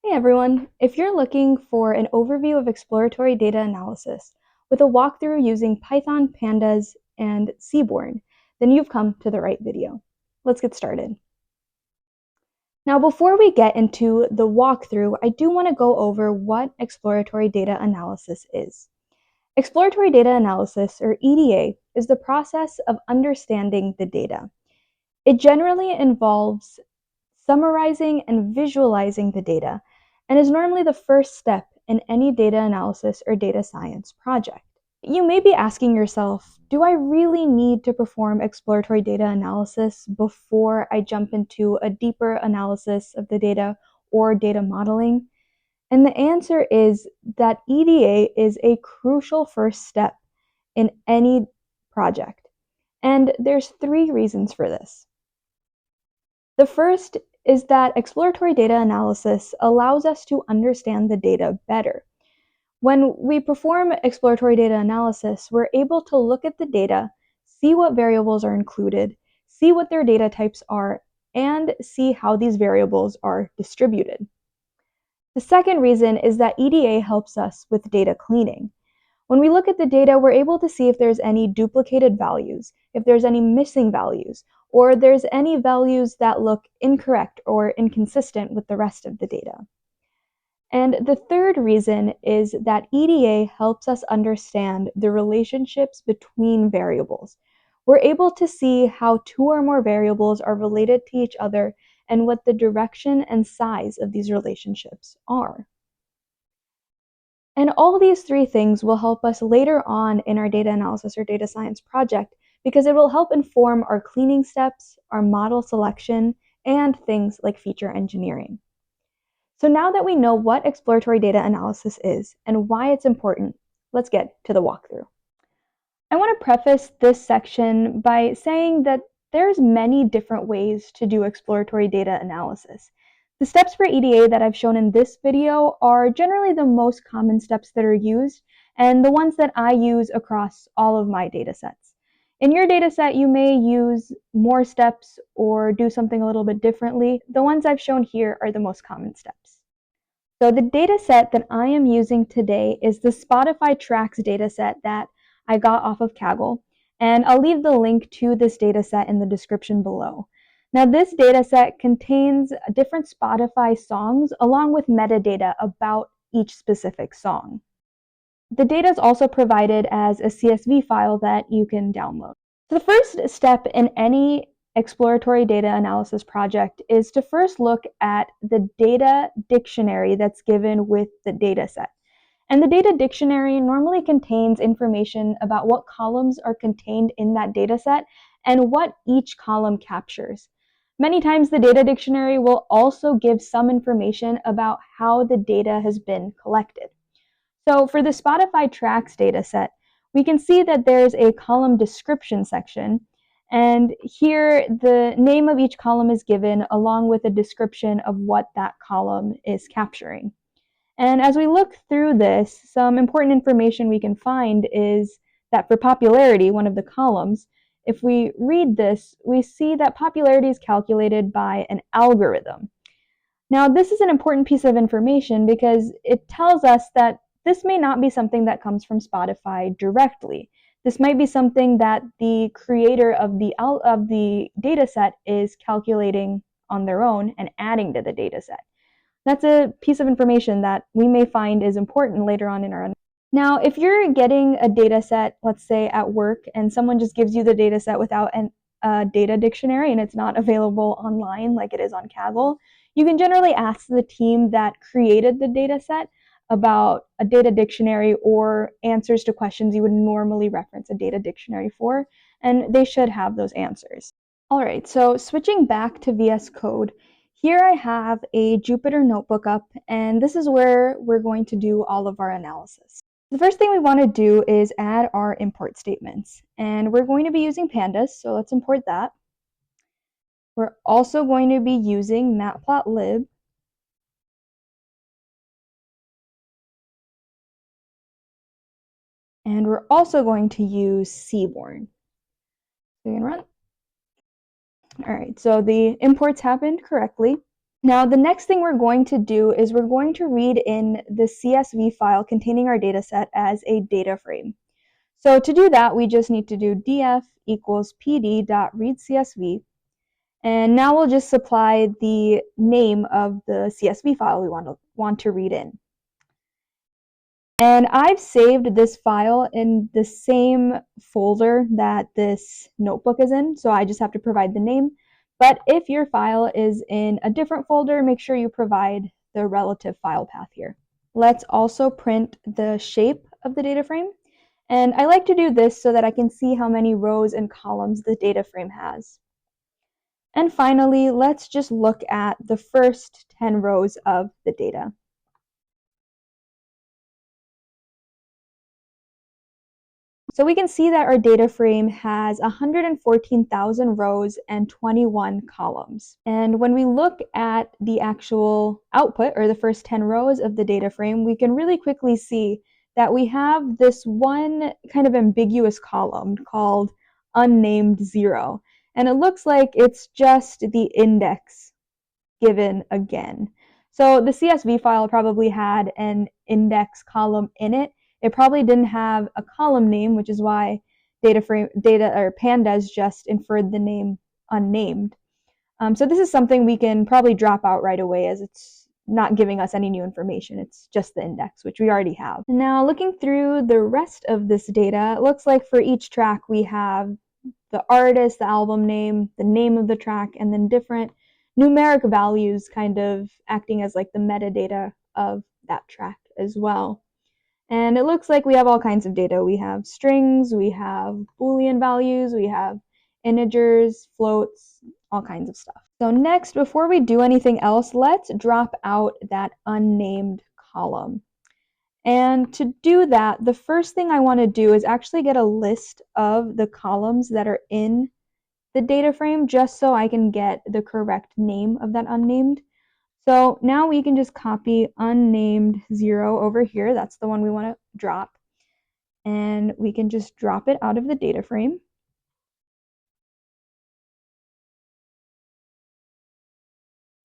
Hey everyone, if you're looking for an overview of exploratory data analysis with a walkthrough using Python Pandas and Seaborn, then you've come to the right video. Let's get started. Now before we get into the walkthrough, I do want to go over what exploratory data analysis is. Exploratory data analysis, or EDA, is the process of understanding the data. It generally involves summarizing and visualizing the data, and is normally the first step in any data analysis or data science project. You may be asking yourself, do I really need to perform exploratory data analysis before I jump into a deeper analysis of the data or data modeling? And the answer is that EDA is a crucial first step in any project. And there's three reasons for this. The first is that exploratory data analysis allows us to understand the data better. When we perform exploratory data analysis, we're able to look at the data, see what variables are included, see what their data types are, and see how these variables are distributed. The second reason is that EDA helps us with data cleaning. When we look at the data, we're able to see if there's any duplicated values, if there's any missing values, or there's any values that look incorrect or inconsistent with the rest of the data. And the third reason is that EDA helps us understand the relationships between variables. We're able to see how two or more variables are related to each other and what the direction and size of these relationships are. And all these three things will help us later on in our data analysis or data science project because it will help inform our cleaning steps, our model selection, and things like feature engineering. So now that we know what exploratory data analysis is and why it's important, let's get to the walkthrough. I want to preface this section by saying that there's many different ways to do exploratory data analysis. The steps for EDA that I've shown in this video are generally the most common steps that are used and the ones that I use across all of my datasets. In your dataset, you may use more steps or do something a little bit differently. The ones I've shown here are the most common steps. So the dataset that I am using today is the Spotify Tracks dataset that I got off of Kaggle, and I'll leave the link to this dataset in the description below. Now this dataset contains different Spotify songs along with metadata about each specific song. The data is also provided as a CSV file that you can download. So the first step in any exploratory data analysis project is to first look at the data dictionary that's given with the dataset. And the data dictionary normally contains information about what columns are contained in that dataset and what each column captures. Many times the data dictionary will also give some information about how the data has been collected. So for the Spotify Tracks dataset, we can see that there's a column description section, and here the name of each column is given along with a description of what that column is capturing. And as we look through this, some important information we can find is that for popularity, one of the columns, if we read this, we see that popularity is calculated by an algorithm. Now, this is an important piece of information because it tells us that this may not be something that comes from Spotify directly. This might be something that the creator of the dataset is calculating on their own and adding to the dataset. That's a piece of information that we may find is important later on in our analysis. Now, if you're getting a data set, let's say at work, and someone just gives you the data set without a data dictionary and it's not available online like it is on Kaggle, you can generally ask the team that created the data set about a data dictionary or answers to questions you would normally reference a data dictionary for, and they should have those answers. All right, so switching back to VS Code, here I have a Jupyter notebook up, and this is where we're going to do all of our analysis. The first thing we want to do is add our import statements, and we're going to be using pandas, so let's import that. We're also going to be using matplotlib, and we're also going to use Seaborn. So you can run. All right, so the imports happened correctly. Now, the next thing we're going to do is we're going to read in the CSV file containing our data set as a data frame. So to do that, we just need to do df equals pd.readcsv. And now we'll just supply the name of the CSV file we want to read in. And I've saved this file in the same folder that this notebook is in, so I just have to provide the name. But if your file is in a different folder, make sure you provide the relative file path here. Let's also print the shape of the data frame. And I like to do this so that I can see how many rows and columns the data frame has. And finally, let's just look at the first 10 rows of the data. So we can see that our data frame has 114,000 rows and 21 columns. And when we look at the actual output, or the first 10 rows of the data frame, we can really quickly see that we have this one kind of ambiguous column called unnamed 0. And it looks like it's just the index given again. So the CSV file probably had an index column in it. It probably didn't have a column name, which is why Pandas just inferred the name unnamed. So this is something we can probably drop out right away, as it's not giving us any new information. It's just the index, which we already have. Now, looking through the rest of this data, it looks like for each track we have the artist, the album name, the name of the track, and then different numeric values kind of acting as like the metadata of that track as well. And it looks like we have all kinds of data. We have strings, we have Boolean values, we have integers, floats, all kinds of stuff. So next, before we do anything else, let's drop out that unnamed column. And to do that, the first thing I want to do is actually get a list of the columns that are in the data frame, just so I can get the correct name of that unnamed. So now we can just copy unnamed 0 over here. That's the one we want to drop. And we can just drop it out of the data frame.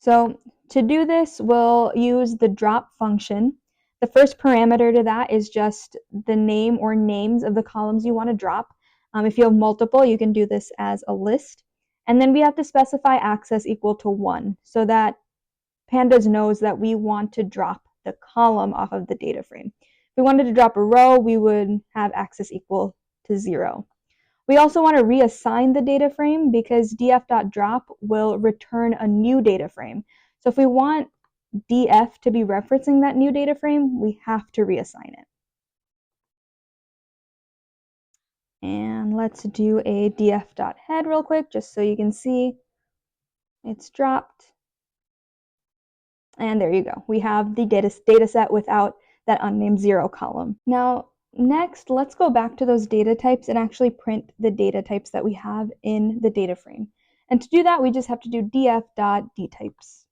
So to do this, we'll use the drop function. The first parameter to that is just the name or names of the columns you want to drop. If you have multiple, you can do this as a list. And then we have to specify access equal to 1 so that Pandas knows that we want to drop the column off of the data frame. If we wanted to drop a row, we would have access equal to 0. We also want to reassign the data frame because df.drop will return a new data frame. So if we want df to be referencing that new data frame, we have to reassign it. And let's do a df.head real quick, just so you can see it's dropped. And there you go. We have the data set without that unnamed 0 column. Now, next, let's go back to those data types and actually print the data types that we have in the data frame. And to do that, we just have to do df.dtypes.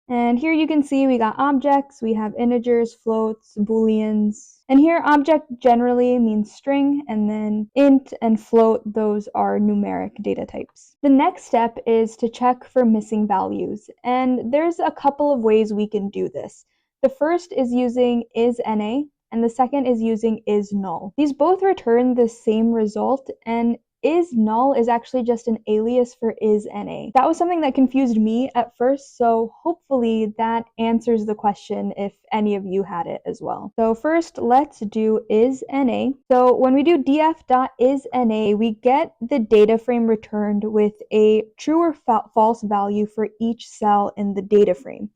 And here you can see we got objects, we have integers, floats, booleans. And here object generally means string, and then int and float, those are numeric data types. The next step is to check for missing values. And there's a couple of ways we can do this. The first is using isNA, and the second is using isNull. These both return the same result, and isNull is actually just an alias for isNA. That was something that confused me at first, so hopefully that answers the question if any of you had it as well. So first, let's do isNA. So when we do df.isNA, we get the data frame returned with a true or false value for each cell in the data frame.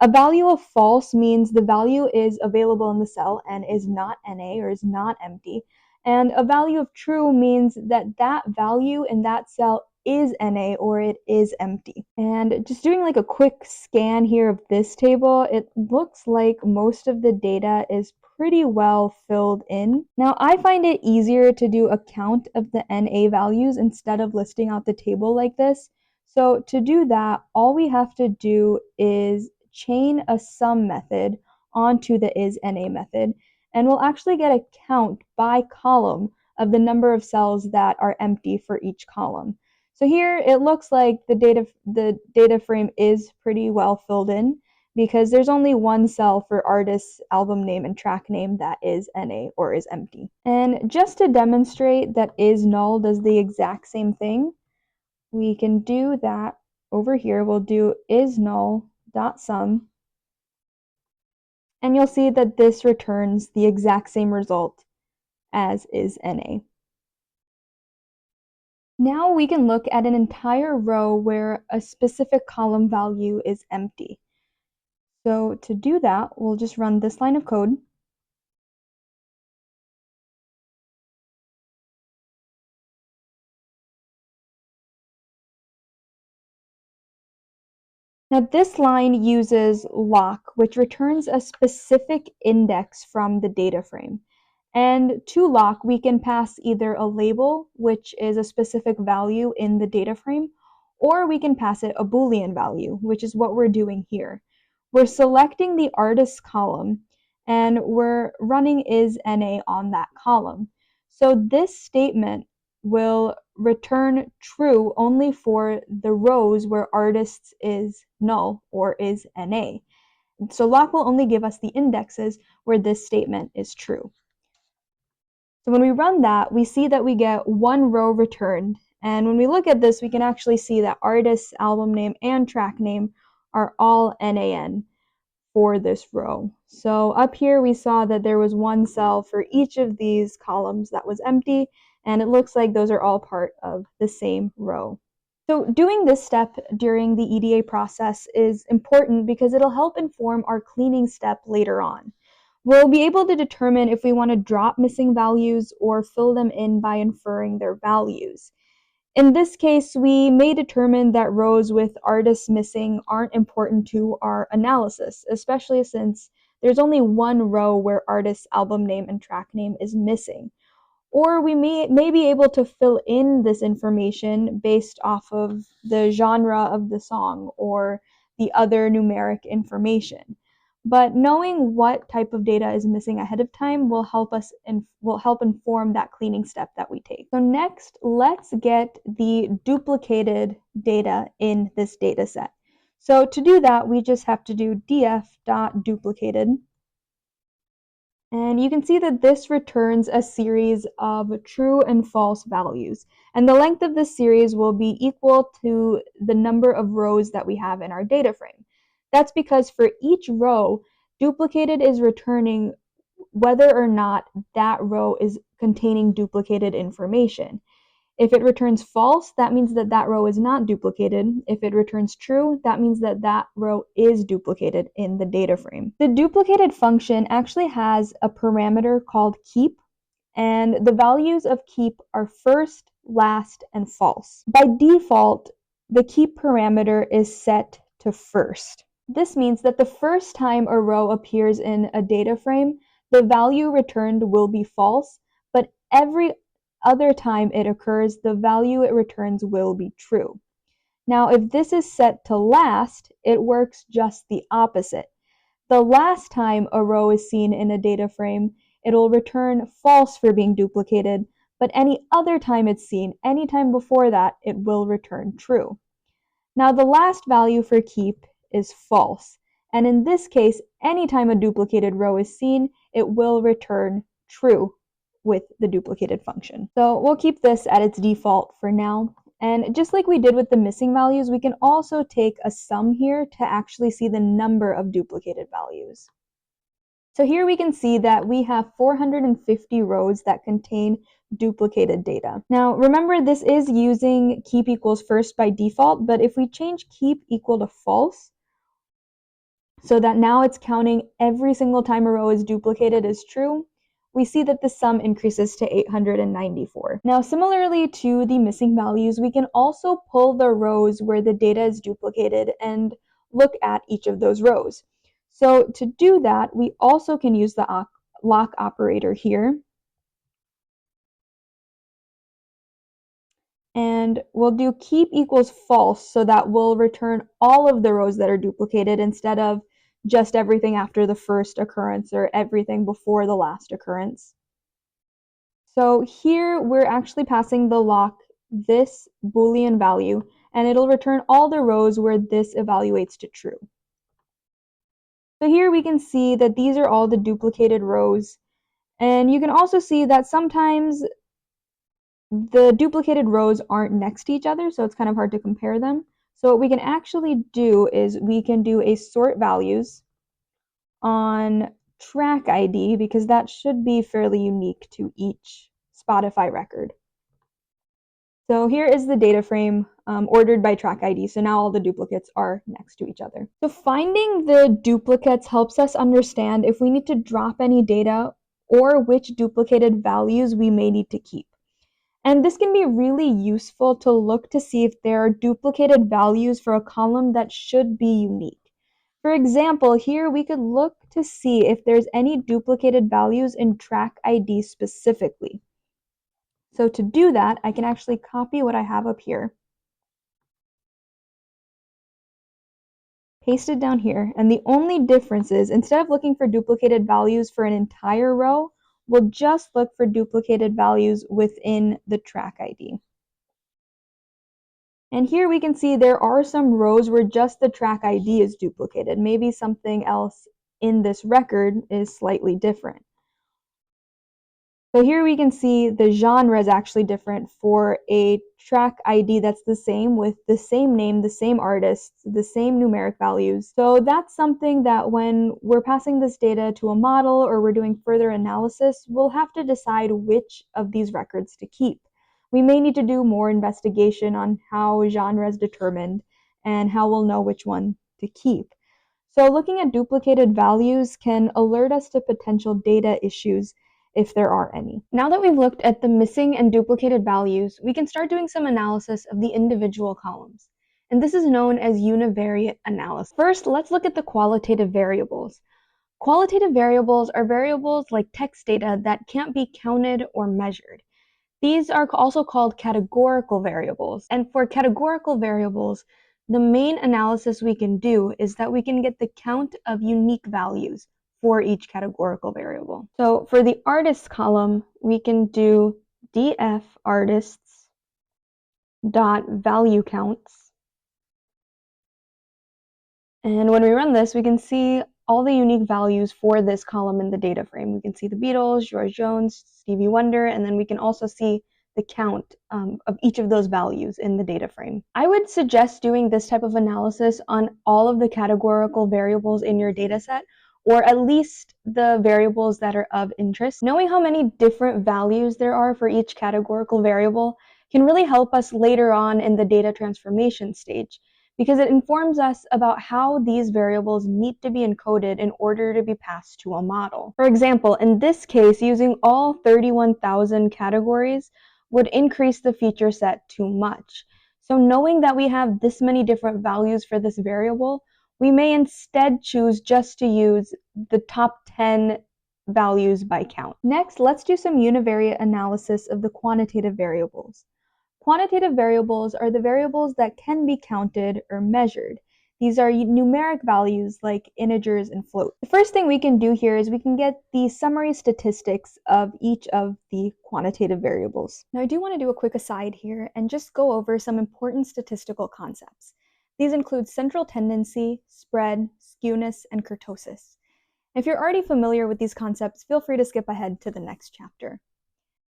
A value of false means the value is available in the cell and is not NA or is not empty. And a value of true means that that value in that cell is NA or it is empty. And just doing like a quick scan here of this table, it looks like most of the data is pretty well filled in. Now, I find it easier to do a count of the NA values instead of listing out the table like this. So to do that, all we have to do is chain a sum method onto the isNA method, and we'll actually get a count by column of the number of cells that are empty for each column. So here it looks like the data frame is pretty well filled in because there's only one cell for artist, album name, and track name that is NA or is empty. And just to demonstrate that is null does the exact same thing, we can do that over here. We'll do is null dot sum, and you'll see that this returns the exact same result as is NA. Now we can look at an entire row where a specific column value is empty. So to do that, we'll just run this line of code. Now this line uses lock, which returns a specific index from the data frame. And to lock, we can pass either a label, which is a specific value in the data frame, or we can pass it a Boolean value, which is what we're doing here. We're selecting the artist column, and we're running is NA on that column. So this statement will return true only for the rows where artists is null or is NA. So lock will only give us the indexes where this statement is true. So when we run that, we see that we get one row returned. And when we look at this, we can actually see that artist, album name, and track name are all NaN for this row. So up here, we saw that there was one cell for each of these columns that was empty, and it looks like those are all part of the same row. So doing this step during the EDA process is important because it'll help inform our cleaning step later on. We'll be able to determine if we want to drop missing values or fill them in by inferring their values. In this case, we may determine that rows with artists missing aren't important to our analysis, especially since there's only one row where artist, album name, and track name is missing. Or we may be able to fill in this information based off of the genre of the song or the other numeric information. But knowing what type of data is missing ahead of time will help inform that cleaning step that we take. So next, let's get the duplicated data in this data set. So to do that, we just have to do df.duplicated. And you can see that this returns a series of true and false values. And the length of this series will be equal to the number of rows that we have in our data frame. That's because for each row, duplicated is returning whether or not that row is containing duplicated information. If it returns false, that means that that row is not duplicated. If it returns true, that means that that row is duplicated in the data frame. The duplicated function actually has a parameter called keep, and the values of keep are first, last, and false. By default, the keep parameter is set to first. This means that the first time a row appears in a data frame, the value returned will be false, but every other time it occurs, the value it returns will be true. Now, if this is set to last, it works just the opposite. The last time a row is seen in a data frame, it'll return false for being duplicated, but any other time it's seen, any time before that, it will return true. Now, the last value for keep is false, and in this case, anytime a duplicated row is seen, it will return true with the duplicated function. So we'll keep this at its default for now. And just like we did with the missing values, we can also take a sum here to actually see the number of duplicated values. So here we can see that we have 450 rows that contain duplicated data. Now remember, this is using keep equals first by default, but if we change keep equal to false, so that now it's counting every single time a row is duplicated as true, we see that the sum increases to 894. Now, similarly to the missing values, we can also pull the rows where the data is duplicated and look at each of those rows. So to do that, we also can use the lock operator here. And we'll do keep equals false, so that will return all of the rows that are duplicated instead of just everything after the first occurrence or everything before the last occurrence. So here we're actually passing the lock this Boolean value, and it'll return all the rows where this evaluates to true. So here we can see that these are all the duplicated rows, and you can also see that sometimes the duplicated rows aren't next to each other, so it's kind of hard to compare them. So what we can actually do is we can do a sort values on track ID, because that should be fairly unique to each Spotify record. So here is the data frame ordered by track ID. So now all the duplicates are next to each other. So finding the duplicates helps us understand if we need to drop any data or which duplicated values we may need to keep. And this can be really useful to look to see if there are duplicated values for a column that should be unique. For example, here we could look to see if there's any duplicated values in track ID specifically. So to do that, I can actually copy what I have up here, paste it down here, and the only difference is instead of looking for duplicated values for an entire row, we'll just look for duplicated values within the track ID. And here we can see there are some rows where just the track ID is duplicated. Maybe something else in this record is slightly different. So here we can see the genre is actually different for a track ID that's the same with the same name, the same artists, the same numeric values. So that's something that when we're passing this data to a model or we're doing further analysis, we'll have to decide which of these records to keep. We may need to do more investigation on how genre is determined and how we'll know which one to keep. So looking at duplicated values can alert us to potential data issues if there are any. Now that we've looked at the missing and duplicated values, we can start doing some analysis of the individual columns. And this is known as univariate analysis. First, let's look at the qualitative variables. Qualitative variables are variables like text data that can't be counted or measured. These are also called categorical variables. And for categorical variables, the main analysis we can do is that we can get the count of unique values for each categorical variable. So for the artists column, we can do df artists dot value counts. And when we run this, we can see all the unique values for this column in the data frame. We can see the Beatles, George Jones, Stevie Wonder, and then we can also see the count of each of those values in the data frame. I would suggest doing this type of analysis on all of the categorical variables in your data set, or at least the variables that are of interest. Knowing how many different values there are for each categorical variable can really help us later on in the data transformation stage, because it informs us about how these variables need to be encoded in order to be passed to a model. For example, in this case, using all 31,000 categories would increase the feature set too much. So knowing that we have this many different values for this variable, we may instead choose just to use the top 10 values by count. Next, let's do some univariate analysis of the quantitative variables. Quantitative variables are the variables that can be counted or measured. These are numeric values like integers and floats. The first thing we can do here is we can get the summary statistics of each of the quantitative variables. Now I do want to do a quick aside here and just go over some important statistical concepts. These include central tendency, spread, skewness, and kurtosis. If you're already familiar with these concepts, feel free to skip ahead to the next chapter.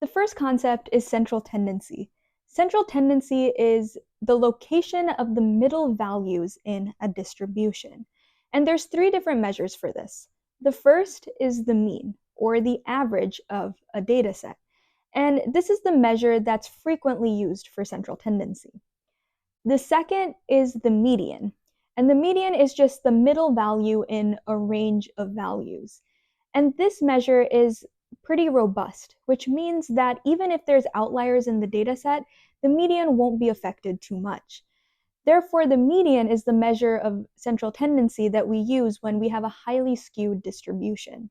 The first concept is central tendency. Central tendency is the location of the middle values in a distribution. And there's three different measures for this. The first is the mean, or the average of a data set. And this is the measure that's frequently used for central tendency. The second is the median. And the median is just the middle value in a range of values. And this measure is pretty robust, which means that even if there's outliers in the data set, the median won't be affected too much. Therefore, the median is the measure of central tendency that we use when we have a highly skewed distribution.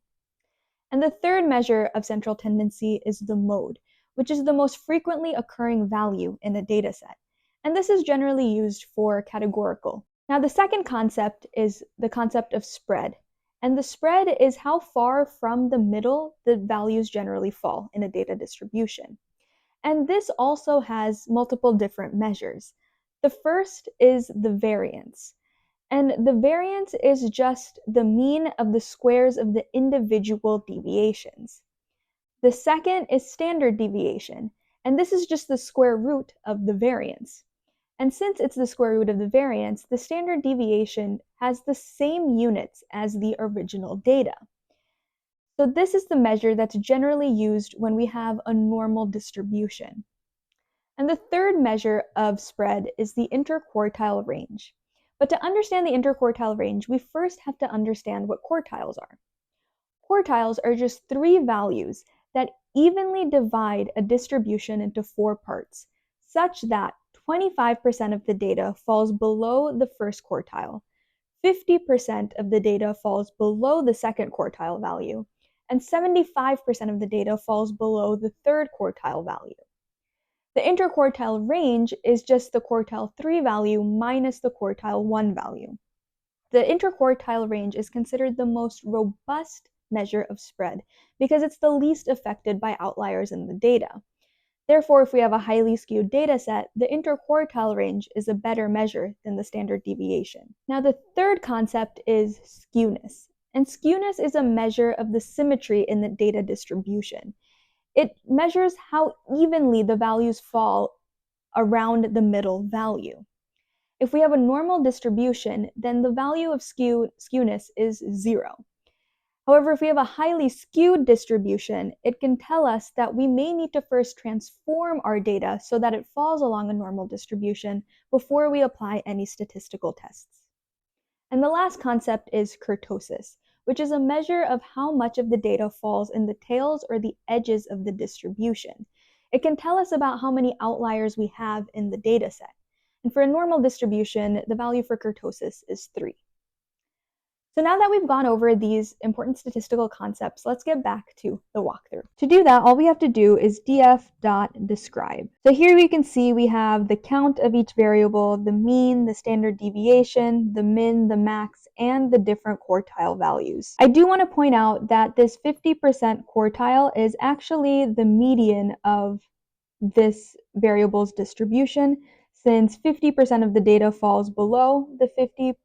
And the third measure of central tendency is the mode, which is the most frequently occurring value in a data set. And this is generally used for categorical. Now, the second concept is the concept of spread. And the spread is how far from the middle the values generally fall in a data distribution. And this also has multiple different measures. The first is the variance. And the variance is just the mean of the squares of the individual deviations. The second is standard deviation, and this is just the square root of the variance. And since it's the square root of the variance, the standard deviation has the same units as the original data. So this is the measure that's generally used when we have a normal distribution. And the third measure of spread is the interquartile range. But to understand the interquartile range, we first have to understand what quartiles are. Quartiles are just 3 values that evenly divide a distribution into 4 parts, such that 25% of the data falls below the first quartile, 50% of the data falls below the second quartile value, and 75% of the data falls below the third quartile value. The interquartile range is just the quartile 3 value minus the quartile 1 value. The interquartile range is considered the most robust measure of spread because it's the least affected by outliers in the data. Therefore, if we have a highly skewed data set, the interquartile range is a better measure than the standard deviation. Now, the third concept is skewness. And skewness is a measure of the symmetry in the data distribution. It measures how evenly the values fall around the middle value. If we have a normal distribution, then the value of skewness is 0. However, if we have a highly skewed distribution, it can tell us that we may need to first transform our data so that it falls along a normal distribution before we apply any statistical tests. And the last concept is kurtosis, which is a measure of how much of the data falls in the tails or the edges of the distribution. It can tell us about how many outliers we have in the data set. And for a normal distribution, the value for kurtosis is 3. So now that we've gone over these important statistical concepts, let's get back to the walkthrough. To do that, all we have to do is df.describe. So here we can see we have the count of each variable, the mean, the standard deviation, the min, the max, and the different quartile values. I do want to point out that this 50% quartile is actually the median of this variable's distribution, since 50% of the data falls below the 50%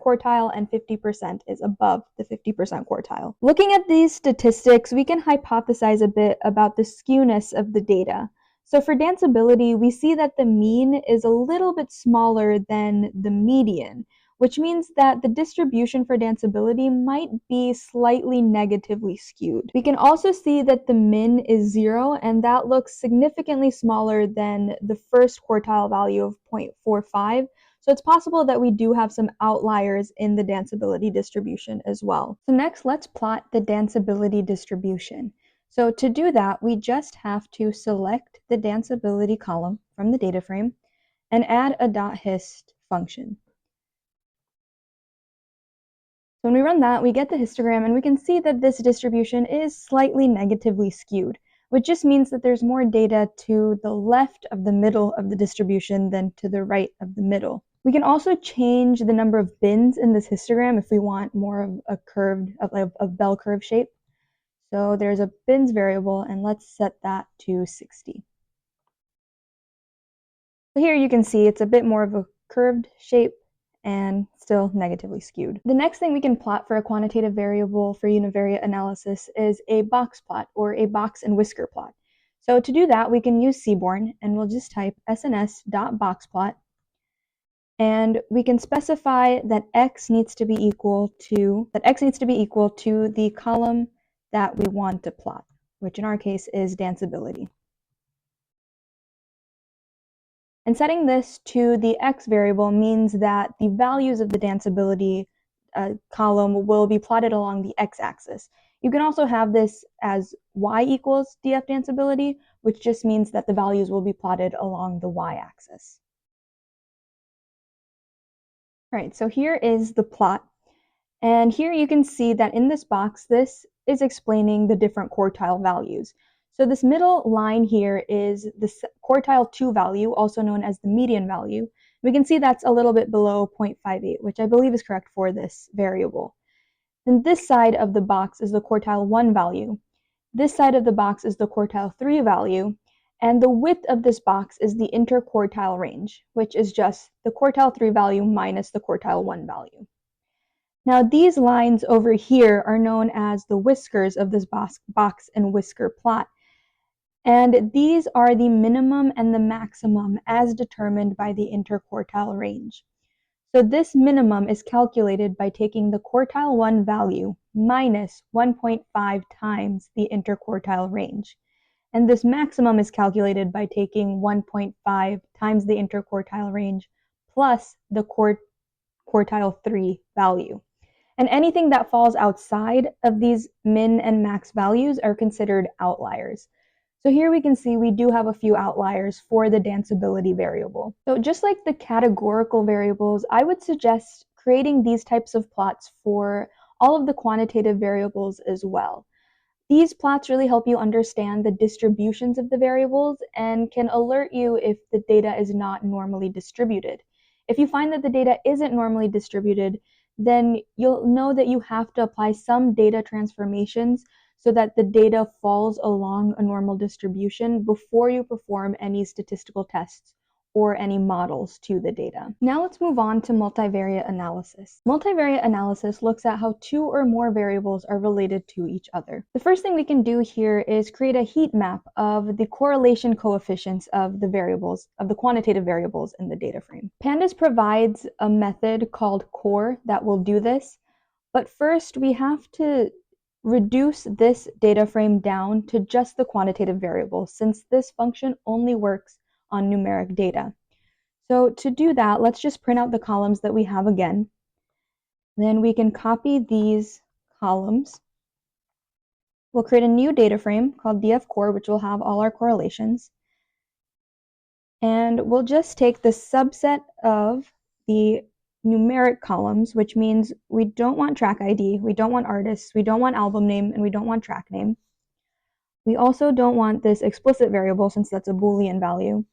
quartile and 50% is above the 50% quartile. Looking at these statistics, we can hypothesize a bit about the skewness of the data. So for danceability, we see that the mean is a little bit smaller than the median, which means that the distribution for danceability might be slightly negatively skewed. We can also see that the min is 0, and that looks significantly smaller than the first quartile value of 0.45. So it's possible that we do have some outliers in the danceability distribution as well. So next, let's plot the danceability distribution. So to do that, we just have to select the danceability column from the data frame and add a .hist function. So when we run that, we get the histogram, and we can see that this distribution is slightly negatively skewed, which just means that there's more data to the left of the middle of the distribution than to the right of the middle. We can also change the number of bins in this histogram if we want more of a curved, a bell curve shape. So there's a bins variable, and let's set that to 60. So here you can see it's a bit more of a curved shape and still negatively skewed. The next thing we can plot for a quantitative variable for univariate analysis is a box plot, or a box and whisker plot. So to do that, we can use Seaborn, and we'll just type sns.boxplot, and we can specify that x needs to be equal to the column that we want to plot, which in our case is danceability. And setting this to the x variable means that the values of the danceability column will be plotted along the x-axis. You can also have this as y equals df danceability, which just means that the values will be plotted along the y-axis. All right, so here is the plot. And here you can see that in this box, this is explaining the different quartile values. So this middle line here is the quartile 2 value, also known as the median value. We can see that's a little bit below 0.58, which I believe is correct for this variable. And this side of the box is the quartile 1 value. This side of the box is the quartile 3 value. And the width of this box is the interquartile range, which is just the quartile 3 value minus the quartile 1 value. Now these lines over here are known as the whiskers of this box and whisker plot. And these are the minimum and the maximum as determined by the interquartile range. So this minimum is calculated by taking the quartile 1 value minus 1.5 times the interquartile range. And this maximum is calculated by taking 1.5 times the interquartile range plus the quartile 3 value. And anything that falls outside of these min and max values are considered outliers. So here we can see we do have a few outliers for the danceability variable. So just like the categorical variables, I would suggest creating these types of plots for all of the quantitative variables as well. These plots really help you understand the distributions of the variables and can alert you if the data is not normally distributed. If you find that the data isn't normally distributed, then you'll know that you have to apply some data transformations so that the data falls along a normal distribution before you perform any statistical tests or any models to the data. Now let's move on to multivariate analysis. Multivariate analysis looks at how two or more variables are related to each other. The first thing we can do here is create a heat map of the correlation coefficients of the variables, of the quantitative variables in the data frame. Pandas provides a method called core that will do this, but first we have to reduce this data frame down to just the quantitative variables, since this function only works on numeric data. So to do that, let's just print out the columns that we have again. Then we can copy these columns. We'll create a new data frame called dfcore, which will have all our correlations. And we'll just take the subset of the numeric columns, which means we don't want track ID, we don't want artists, we don't want album name, and we don't want track name. We also don't want this explicit variable, since that's a Boolean value.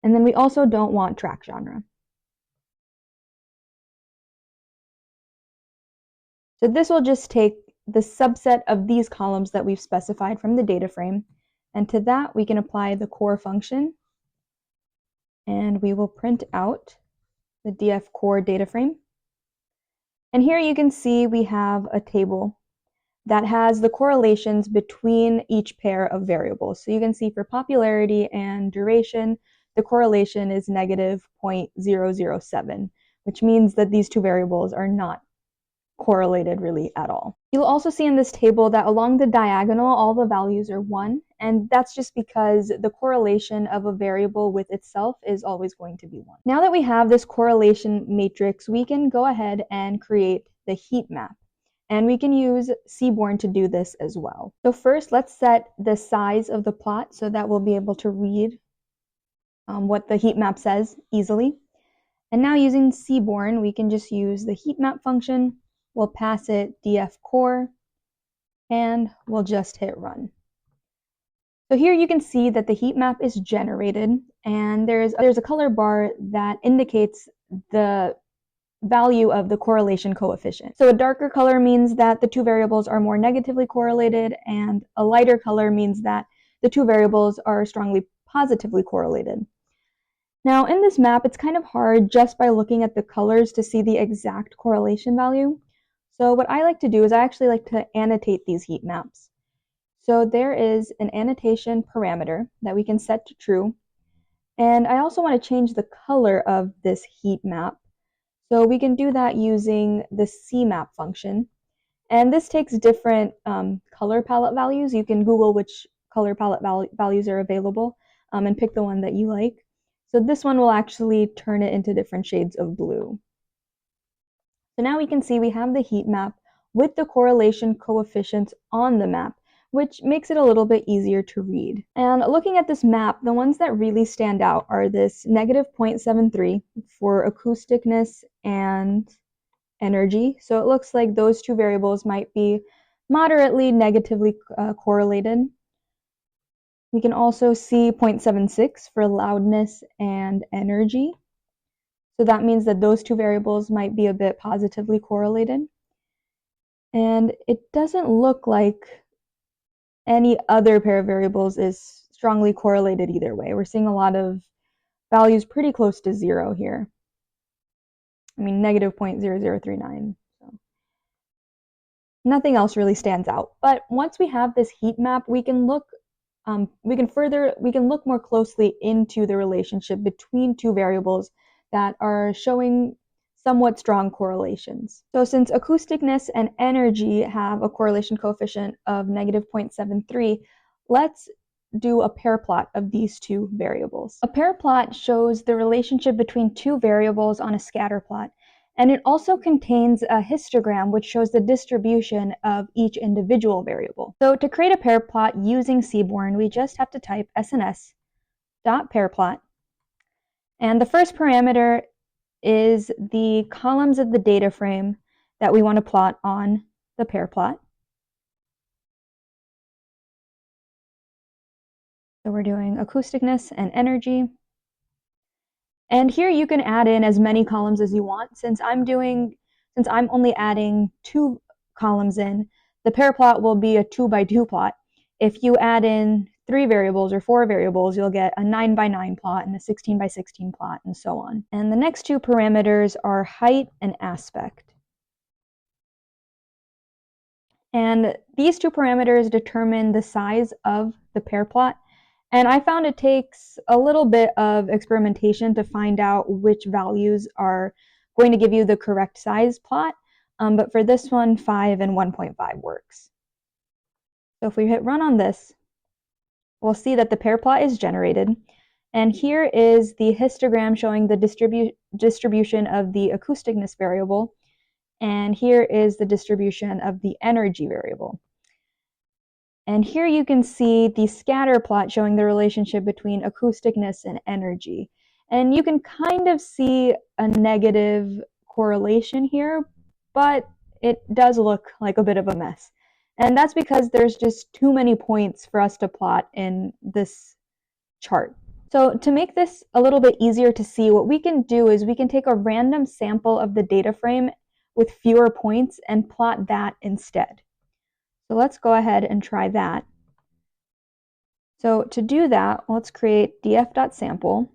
And then we also don't want track genre. So this will just take the subset of these columns that we've specified from the data frame, and to that we can apply the core function, and we will print out the dfcore data frame. And here you can see we have a table that has the correlations between each pair of variables. So you can see for popularity and duration, the correlation is negative 0.007, which means that these two variables are not correlated really at all. You'll also see in this table that along the diagonal, all the values are 1, and that's just because the correlation of a variable with itself is always going to be 1. Now that we have this correlation matrix, we can go ahead and create the heat map. And we can use Seaborn to do this as well. So first, let's set the size of the plot so that we'll be able to read what the heat map says easily. And now using Seaborn, we can just use the heat map function. We'll pass it dfcore, and we'll just hit run. So here you can see that the heat map is generated, and there's a color bar that indicates the value of the correlation coefficient. So a darker color means that the two variables are more negatively correlated, and a lighter color means that the two variables are strongly positively correlated. Now in this map, it's kind of hard just by looking at the colors to see the exact correlation value. So what I like to do is I actually like to annotate these heat maps. So there is an annotation parameter that we can set to true. And I also want to change the color of this heat map. So we can do that using the CMap function. And this takes different color palette values. You can Google which color palette values are available and pick the one that you like. So this one will actually turn it into different shades of blue. So now we can see we have the heat map with the correlation coefficients on the map, which makes it a little bit easier to read. And looking at this map, the ones that really stand out are this negative 0.73 for acousticness and energy. So it looks like those two variables might be moderately negatively correlated. We can also see 0.76 for loudness and energy. So that means that those two variables might be a bit positively correlated. And it doesn't look like any other pair of variables is strongly correlated either way. We're seeing a lot of values pretty close to 0 here. I mean, negative 0.0039. So nothing else really stands out. But once we have this heat map, we can look more closely into the relationship between two variables that are showing somewhat strong correlations. So since acousticness and energy have a correlation coefficient of negative 0.73, let's do a pair plot of these two variables. A pair plot shows the relationship between two variables on a scatter plot, and it also contains a histogram which shows the distribution of each individual variable. So to create a pair plot using Seaborn, we just have to type sns.pairplot, and the first parameter is the columns of the data frame that we want to plot on the pair plot. So we're doing acousticness and energy. And here you can add in as many columns as you want. Since I'm only adding 2 columns in, the pair plot will be a 2x2 plot. If you add in 3 variables or 4 variables, you'll get a 9x9 plot and a 16x16 plot, and so on. And the next 2 parameters are height and aspect. And these 2 parameters determine the size of the pair plot. And I found it takes a little bit of experimentation to find out which values are going to give you the correct size plot. But for this one, 5 and 1.5 works. So if we hit run on this, we'll see that the pair plot is generated. And here is the histogram showing the distribution of the acousticness variable. And here is the distribution of the energy variable. And here you can see the scatter plot showing the relationship between acousticness and energy. And you can kind of see a negative correlation here, but it does look like a bit of a mess. And that's because there's just too many points for us to plot in this chart. So to make this a little bit easier to see, what we can do is we can take a random sample of the data frame with fewer points and plot that instead. So let's go ahead and try that. So to do that, let's create df.sample,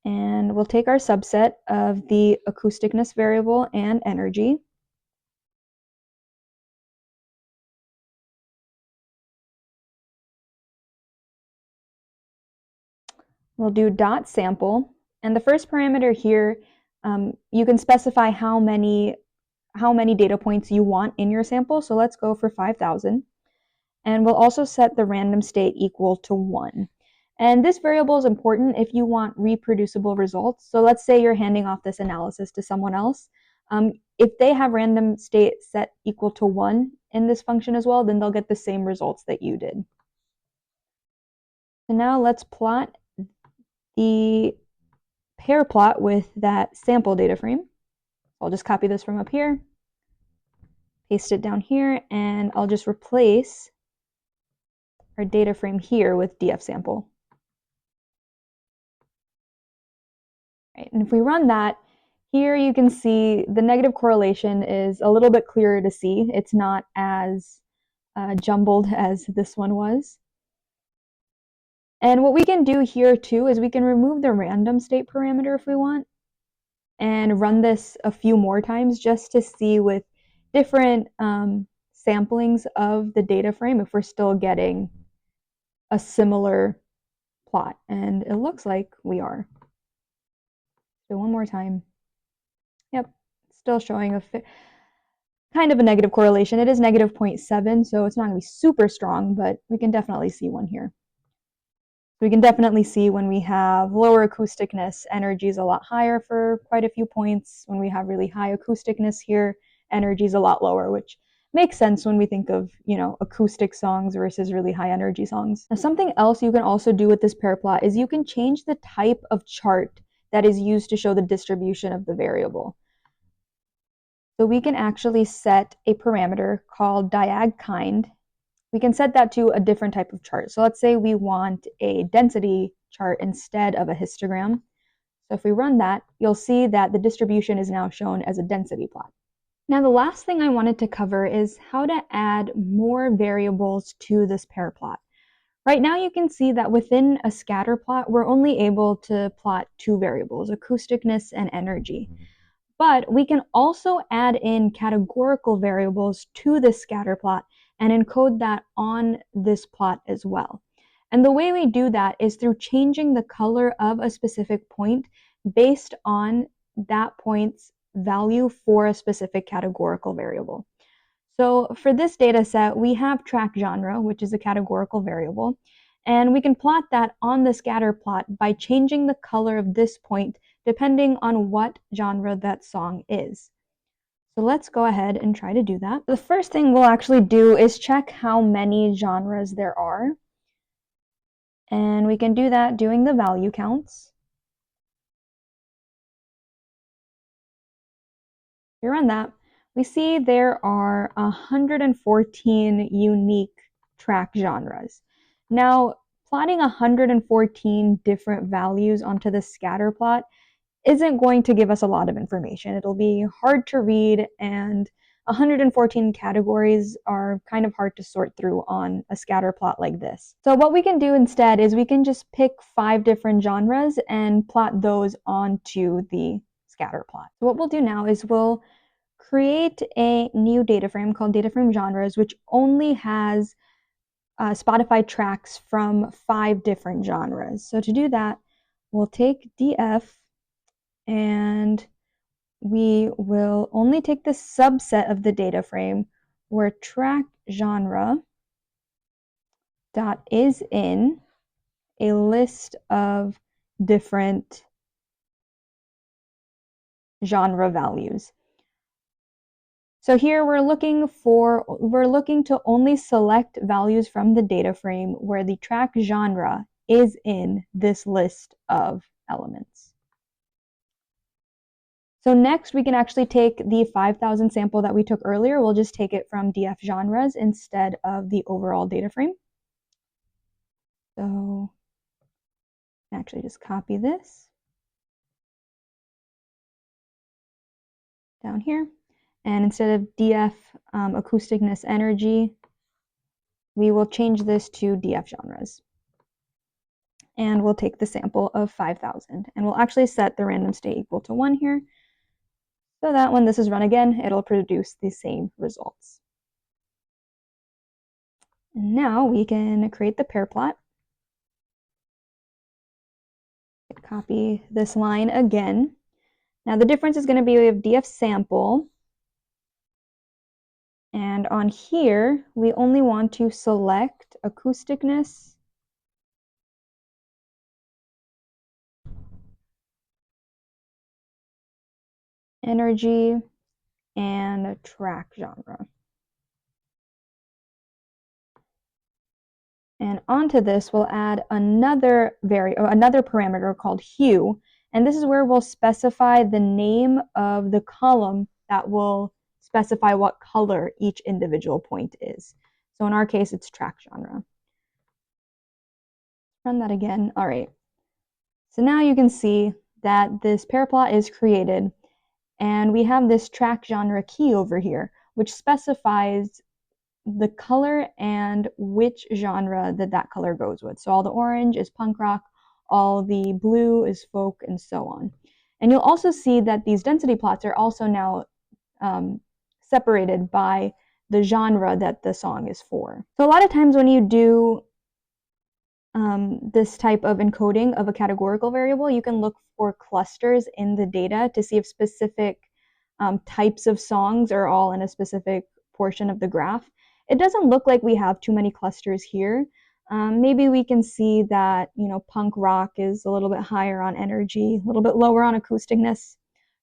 and we'll take our subset of the acousticness variable and energy. We'll do .sample, and the first parameter here, you can specify how many data points you want in your sample. So let's go for 5,000. And we'll also set the random state equal to 1. And this variable is important if you want reproducible results. So let's say you're handing off this analysis to someone else. If they have random state set equal to 1 in this function as well, then they'll get the same results that you did. So now let's plot the pair plot with that sample data frame. I'll just copy this from up here, paste it down here, and I'll just replace our data frame here with df.sample. Right, and if we run that, here you can see the negative correlation is a little bit clearer to see. It's not as jumbled as this one was. And what we can do here too is we can remove the random state parameter if we want and run this a few more times just to see with different samplings of the data frame if we're still getting a similar plot. And it looks like we are. So one more time. Yep, still showing a kind of a negative correlation. It is negative 0.7, so it's not going to be super strong, but we can definitely see one here. We can definitely see when we have lower acousticness, energy is a lot higher for quite a few points. When we have really high acousticness here, energy is a lot lower, which makes sense when we think of, acoustic songs versus really high energy songs. Now, something else you can also do with this pair plot is you can change the type of chart that is used to show the distribution of the variable. So we can actually set a parameter called diag_kind. We can set that to a different type of chart. So let's say we want a density chart instead of a histogram. So if we run that, you'll see that the distribution is now shown as a density plot. Now the last thing I wanted to cover is how to add more variables to this pair plot. Right now you can see that within a scatter plot, we're only able to plot two variables, acousticness and energy. But we can also add in categorical variables to this scatter plot and encode that on this plot as well. And the way we do that is through changing the color of a specific point based on that point's value for a specific categorical variable. So for this data set, we have track genre, which is a categorical variable, and we can plot that on the scatter plot by changing the color of this point depending on what genre that song is. So let's go ahead and try to do that. The first thing we'll actually do is check how many genres there are. And we can do that doing the value counts. If you run that, we see there are 114 unique track genres. Now, plotting 114 different values onto the scatter plot isn't going to give us a lot of information. It'll be hard to read, and 114 categories are kind of hard to sort through on a scatter plot like this. So what we can do instead is we can just pick 5 different genres and plot those onto the scatter plot. So what we'll do now is we'll create a new data frame called data frame genres, which only has Spotify tracks from 5 different genres. So to do that, we'll take df and we will only take the subset of the data frame where track genre dot is in a list of different genre values. So here we're looking to only select values from the data frame where the track genre is in this list of elements. So next we can actually take the 5,000 sample that we took earlier. We'll just take it from df genres instead of the overall data frame. So actually just copy this down here. And instead of df acousticness energy, we will change this to df genres. And we'll take the sample of 5,000. And we'll actually set the random state equal to 1 here, so that when this is run again, it'll produce the same results. And now we can create the pair plot. Copy this line again. Now the difference is going to be we have df sample, and on here we only want to select acousticness energy and track genre. And onto this we'll add another parameter called hue, and this is where we'll specify the name of the column that will specify what color each individual point is. So in our case, it's track genre. Run that again. All right. So now you can see that this pair plot is created, and we have this track genre key over here, which specifies the color and which genre that color goes with. So all the orange is punk rock, all the blue is folk, and so on. And you'll also see that these density plots are also now separated by the genre that the song is for. So a lot of times when you do this type of encoding of a categorical variable, you can look for clusters in the data to see if specific types of songs are all in a specific portion of the graph. It doesn't look like we have too many clusters here. Maybe we can see that, punk rock is a little bit higher on energy, a little bit lower on acousticness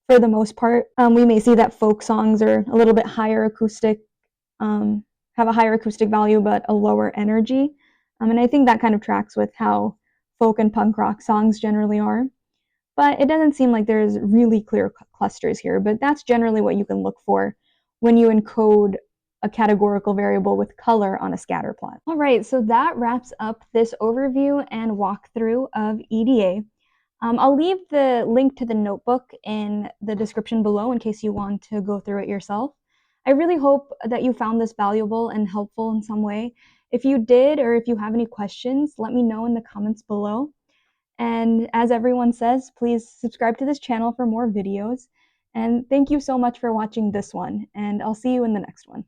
for the most part. We may see that folk songs are a little bit higher acoustic, have a higher acoustic value but a lower energy. And I think that kind of tracks with how folk and punk rock songs generally are. But it doesn't seem like there's really clear clusters here, but that's generally what you can look for when you encode a categorical variable with color on a scatter plot. All right, so that wraps up this overview and walkthrough of EDA. I'll leave the link to the notebook in the description below in case you want to go through it yourself. I really hope that you found this valuable and helpful in some way. If you did, or if you have any questions, let me know in the comments below. And as everyone says, please subscribe to this channel for more videos. And thank you so much for watching this one, and I'll see you in the next one.